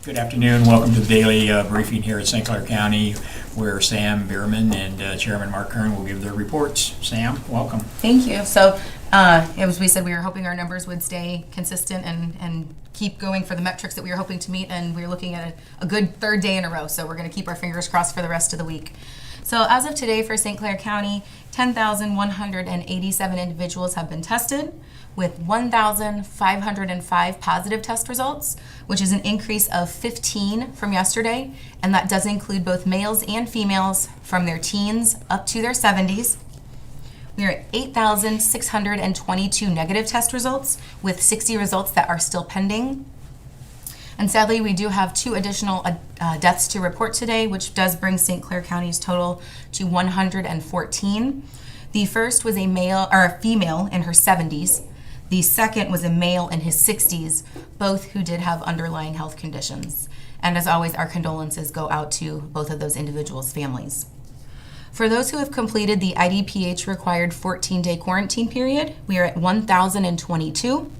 Good afternoon. Welcome to the daily briefing here at St. Clair County, where Sam Bierman and Chairman Mark Kern will give their reports. Sam, welcome. Thank you. So, as we said, we were hoping our numbers would stay consistent and keep going for the metrics that we were hoping to meet, and we're looking at a good third day in a row, so we're going to keep our fingers crossed for the rest of the week. So as of today for St. Clair County, 10,187 individuals have been tested, with 1,505 positive test results, which is an increase of 15 from yesterday, and that does include both males and females from their teens up to their 70s. We are at 8,622 negative test results, with 60 results that are still pending. And sadly, we do have 2 additional deaths to report today, which does bring St. Clair County's total to 114. The first was a female in her 70s. The second was a male in his 60s, both who did have underlying health conditions. And as always, our condolences go out to both of those individuals' families. For those who have completed the IDPH required 14-day quarantine period, we are at 1,022.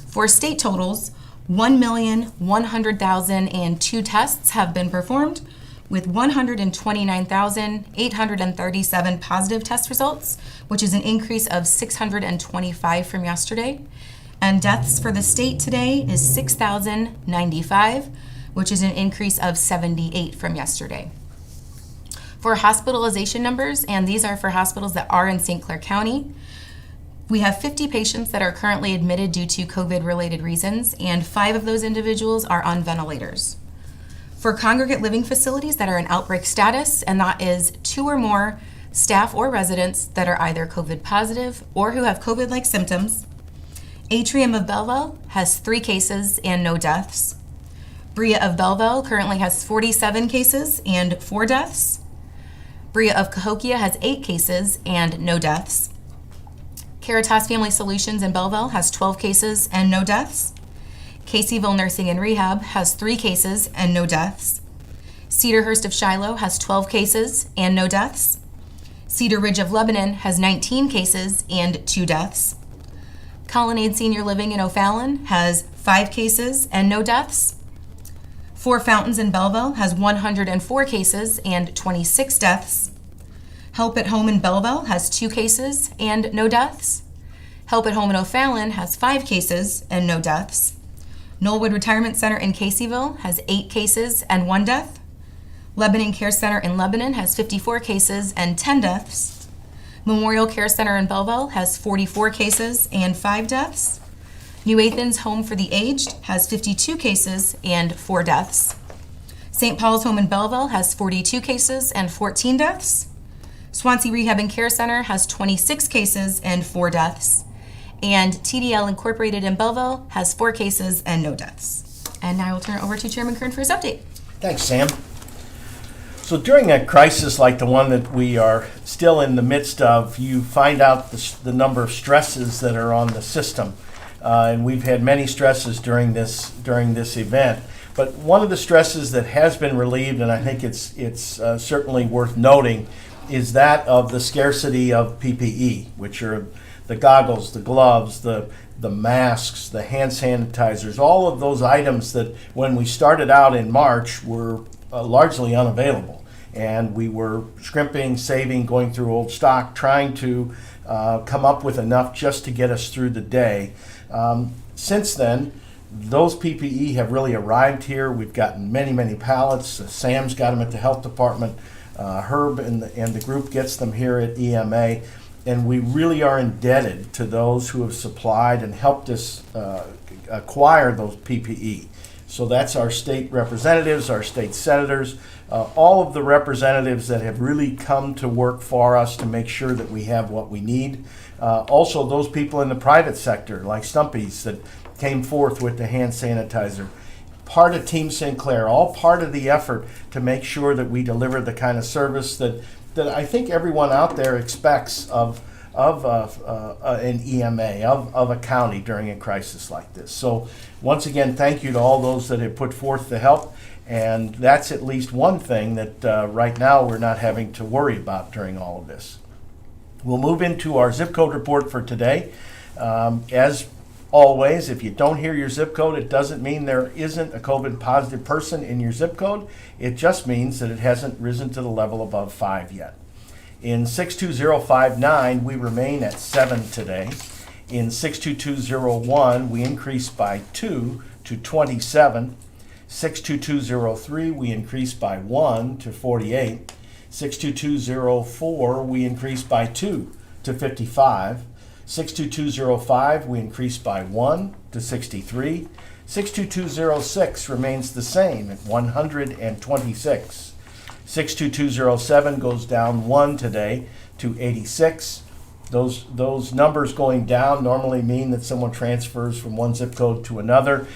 For state totals, 1,100,002 tests have been performed, with 129,837 positive test results, which is an increase of 625 from yesterday. And deaths for the state today is 6,095, which is an increase of 78 from yesterday. For hospitalization numbers, and these are for hospitals that are in St. Clair County, we have 50 patients that are currently admitted due to COVID-related reasons, and 5 of those individuals are on ventilators. For congregate living facilities that are in outbreak status, and that is 2 or more staff or residents that are either COVID positive or who have COVID-like symptoms, Atrium of Belleville has 3 cases and no deaths. Bria of Belleville currently has 47 cases and 4 deaths. Bria of Cahokia has 8 cases and no deaths. Caritas Family Solutions in Belleville has 12 cases and no deaths. Caseyville Nursing and Rehab has 3 cases and no deaths. Cedarhurst of Shiloh has 12 cases and no deaths. Cedar Ridge of Lebanon has 19 cases and 2 deaths. Colonnade Senior Living in O'Fallon has 5 cases and no deaths. Four Fountains in Belleville has 104 cases and 26 deaths. Help at Home in Belleville has 2 cases and no deaths. Help at Home in O'Fallon has 5 cases and no deaths. Knollwood Retirement Center in Caseyville has 8 cases and 1 death. Lebanon Care Center in Lebanon has 54 cases and 10 deaths. Memorial Care Center in Belleville has 44 cases and 5 deaths. New Athens Home for the Aged has 52 cases and 4 deaths. St. Paul's Home in Belleville has 42 cases and 14 deaths. Swansea Rehab and Care Center has 26 cases and 4 deaths. And TDL Incorporated in Belleville has 4 cases and no deaths. And now I will turn it over to Chairman Kern for his update. Thanks, Sam. So during a crisis like the one that we are still in the midst of, you find out the number of stresses that are on the system. And we've had many stresses during this event. But one of the stresses that has been relieved, and I think it's certainly worth noting, is that of the scarcity of PPE, which are the goggles, the gloves, the masks, the hand sanitizers, all of those items that when we started out in March were largely unavailable. And we were scrimping, saving, going through old stock, trying to come up with enough just to get us through the day. Since then, those PPE have really arrived here. We've gotten many, many pallets. Sam's got them at the health department. Herb and the group gets them here at EMA. And we really are indebted to those who have supplied and helped us acquire those PPE. So that's our state representatives, our state senators, all of the representatives that have really come to work for us to make sure that we have what we need. Also those people in the private sector, like Stumpy's, that came forth with the hand sanitizer. Part of Team St. Clair, all part of the effort to make sure that we deliver the kind of service that I think everyone out there expects of an EMA, of a county during a crisis like this. So once again, thank you to all those that have put forth the help, and that's at least one thing that right now we're not having to worry about during all of this. We'll move into our zip code report for today. As Always, if you don't hear your zip code, it doesn't mean there isn't a COVID positive person in your zip code. It just means that it hasn't risen to the level above 5 yet. In 62059, we remain at 7 today. In 62201, we increased by 2 to 27. 62203, we increased by 1 to 48. 62204, we increased by 2 to 55. 62205, we increased by 1 to 63. 62206 remains the same at 126. 62207 goes down 1 today to 86. Those numbers going down normally mean that someone transfers from one zip code to another.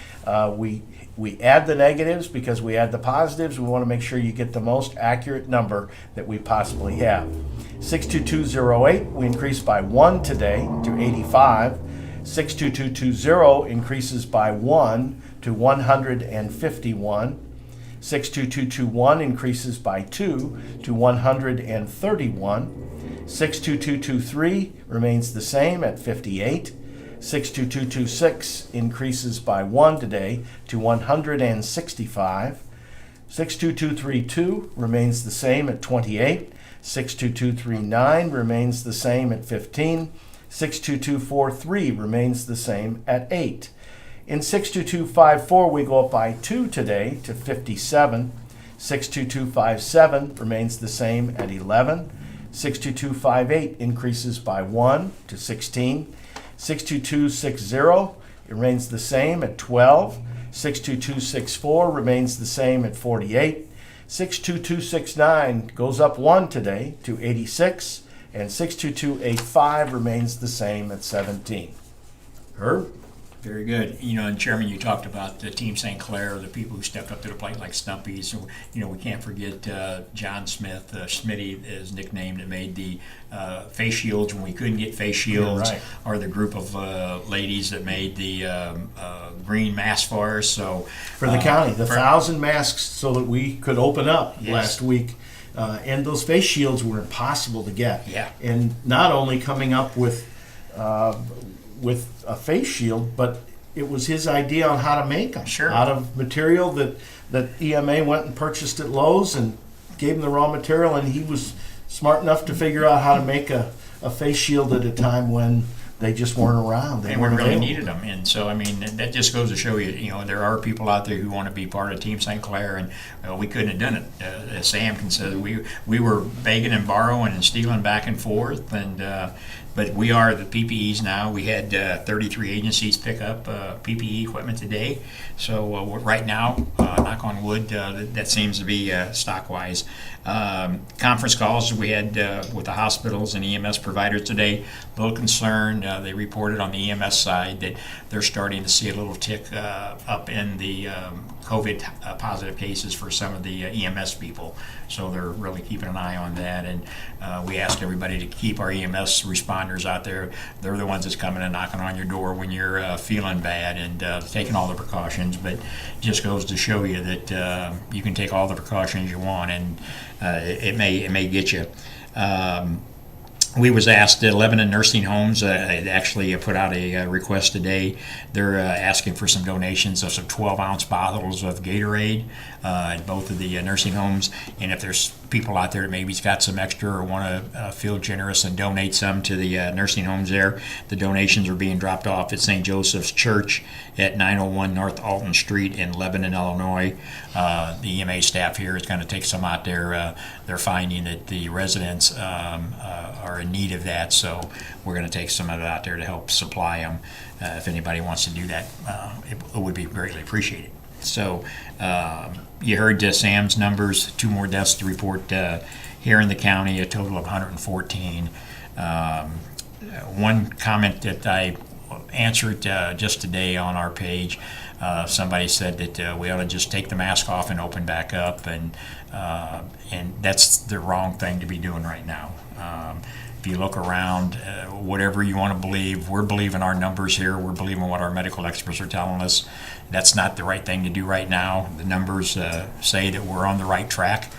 We add the negatives because we add the positives. We want to make sure you get the most accurate number that we possibly have. 62208, we increase by 1 today to 85. 62220 increases by 1 to 151. 62221 increases by 2 to 131. 62223 remains the same at 58. 62226 increases by 1 today to 165. 62232 remains the same at 28. 62239 remains the same at 15. 62243 remains the same at 8. In 62254, we go up by 2 today to 57. 62257 remains the same at 11. 62258 increases by 1 to 16. 62260 remains the same at 12. 62264 remains the same at 48. 62269 goes up 1 today to 86. And 62285 remains the same at 17. Herb? Very good. And Chairman, you talked about the Team St. Clair, the people who stepped up to the plate like Stumpy. So, we can't forget John Smith, Smitty is nicknamed, that made the face shields when we couldn't get face shields, right. Or the group of ladies that made the green mask for us. So For the county, the 1,000 masks so that we could open up Yes. last week. And those face shields were impossible to get. Yeah. And not only coming up with a face shield, but it was his idea on how to make them. Sure. Out of material that EMA went and purchased at Lowe's and gave him the raw material, and he was smart enough to figure out how to make a face shield at a time when they just weren't around. They and we weren't really available. needed them. And so, that just goes to show you, there are people out there who want to be part of Team St. Clair, and we couldn't have done it. As Sam can say, we were begging and borrowing and stealing back and forth, but we are the PPEs now. We had 33 agencies pick up PPE equipment today. So right now, knock on wood, that seems to be stock-wise. Conference calls we had with the hospitals and EMS providers today, a little concerned. They reported on the EMS side that they're starting to see a little tick up in the COVID positive cases for some of the EMS people. So they're really keeping an eye on that. And we asked everybody to keep our EMS responders out there. They're the ones that's coming and knocking on your door when you're feeling bad and taking all the precautions. But it just goes to show you that you can take all the precautions you want, and it may get you. We was asked at Lebanon Nursing Homes, actually put out a request today. They're asking for some donations of some 12-ounce bottles of Gatorade at both of the nursing homes. And if there's people out there that maybe's got some extra or want to feel generous and donate some to the nursing homes there, the donations are being dropped off at St. Joseph's Church at 901 North Alton Street in Lebanon, Illinois. The EMA staff here is going to take some out there. They're finding that the residents are in need of that, so we're going to take some of it out there to help supply them. If anybody wants to do that, it would be greatly appreciated. So you heard Sam's numbers, 2 more deaths to report here in the county, a total of 114. One comment that I answered just today on our page, somebody said that we ought to just take the mask off and open back up, and that's the wrong thing to be doing right now. If you look around, whatever you want to believe, we're believing our numbers here. We're believing what our medical experts are telling us. That's not the right thing to do right now. The numbers say that we're on the right track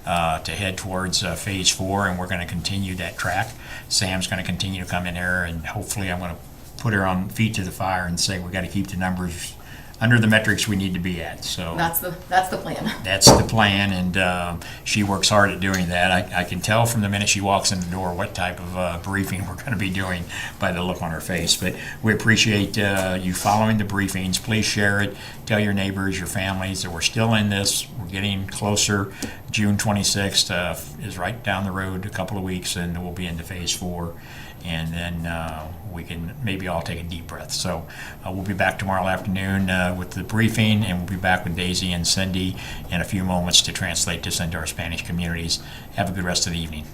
to head towards phase 4, and we're going to continue that track. Sam's going to continue to come in here, and hopefully I'm going to put her on feet to the fire and say we got to keep the numbers under the metrics we need to be at. So That's the plan. that's the plan, and she works hard at doing that. I can tell from the minute she walks in the door what type of briefing we're going to be doing by the look on her face. But we appreciate you following the briefings. Please share it. Tell your neighbors, your families that we're still in this. We're getting closer. June 26th is right down the road, a couple of weeks, and we'll be into phase 4. And then we can maybe all take a deep breath. So we'll be back tomorrow afternoon with the briefing, and we'll be back with Daisy and Cindy in a few moments to translate this into our Spanish communities. Have a good rest of the evening.